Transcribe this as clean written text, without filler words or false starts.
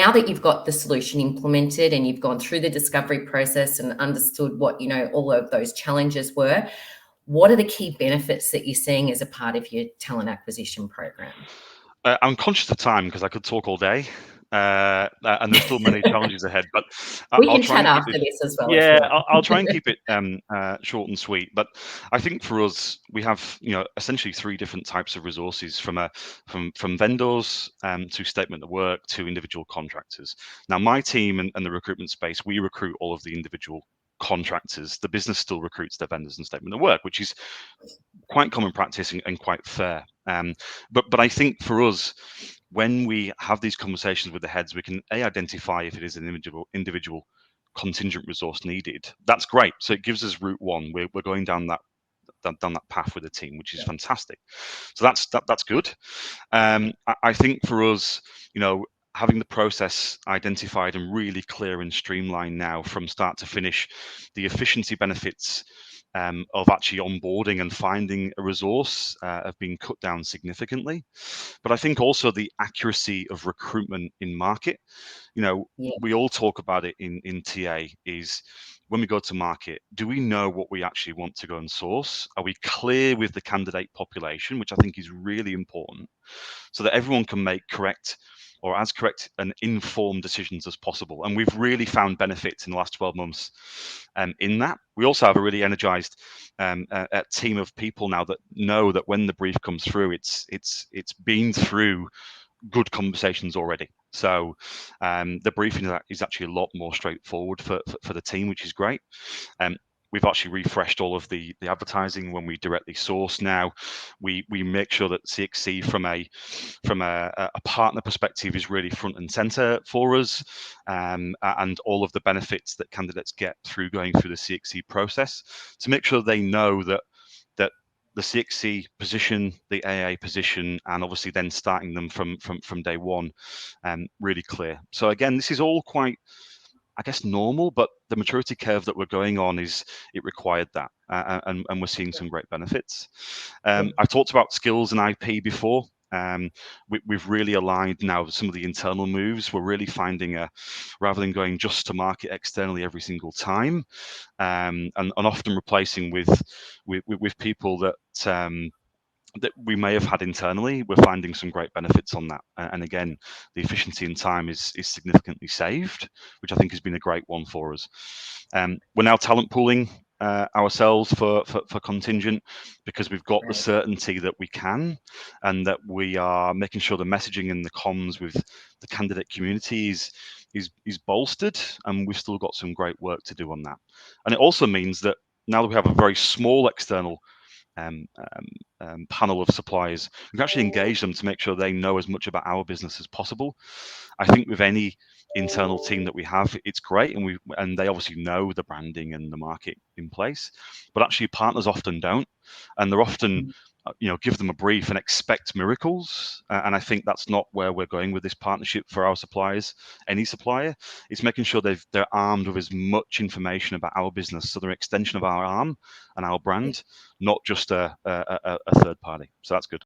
now that you've got the solution implemented and you've gone through the discovery process and understood what, all of those challenges were, what are the key benefits that you're seeing as a part of your talent acquisition program? I'm conscious of time because I could talk all day, and there's still many challenges ahead. But We I'll can try chat and keep after this as well if yeah, you like. I'll try and keep it short and sweet. But I think for us, we have essentially three different types of resources from vendors to statement of work to individual contractors. Now, my team and the recruitment space, we recruit all of the individual contractors. The business still recruits their vendors and statement of work, which is quite common practice and quite fair. But I think for us, when we have these conversations with the heads, we can identify if it is an individual contingent resource needed. That's great. So it gives us route one. We're going down that path with the team, which is fantastic. So that's good. I think for us, having the process identified and really clear and streamlined now from start to finish, the efficiency benefits of actually onboarding and finding a resource have been cut down significantly. But I think also the accuracy of recruitment in market, we all talk about it in TA, is when we go to market, do we know what we actually want to go and source? Are we clear with the candidate population, which I think is really important, so that everyone can make correct or as correct and informed decisions as possible? And we've really found benefits in the last 12 months in that. We also have a really energized a team of people now that know that when the brief comes through, it's been through good conversations already. So the briefing is actually a lot more straightforward for the team, which is great. We've actually refreshed all of the advertising when we directly source now. We make sure that CXC from a partner perspective is really front and center for us, and all of the benefits that candidates get through going through the CXC process, to make sure they know that the CXC position, the AIA position, and obviously then starting them from day one, really clear. So again, this is all quite, I guess, normal, but the maturity curve that we're going on it required that, and we're seeing some great benefits. I talked about skills and IP before. We've really aligned now some of the internal moves. We're really finding rather than going just to market externally every single time, and often replacing with people that we may have had internally, we're finding some great benefits on that. And again, the efficiency and time is significantly saved, which I think has been a great one for us. We're now talent pooling ourselves for contingent, because we've got the certainty that we can, and that we are making sure the messaging and the comms with the candidate community is bolstered, and we've still got some great work to do on that. And it also means that now that we have a very small external panel of suppliers, we can actually engage them to make sure they know as much about our business as possible. I think with any internal team that we have, it's great, and they obviously know the branding and the market in place, but actually partners often don't, and they're often give them a brief and expect miracles, and I think that's not where we're going with this partnership for our suppliers. Any supplier, it's making sure they're armed with as much information about our business, so they're an extension of our arm and our brand, not just a third party. So that's good.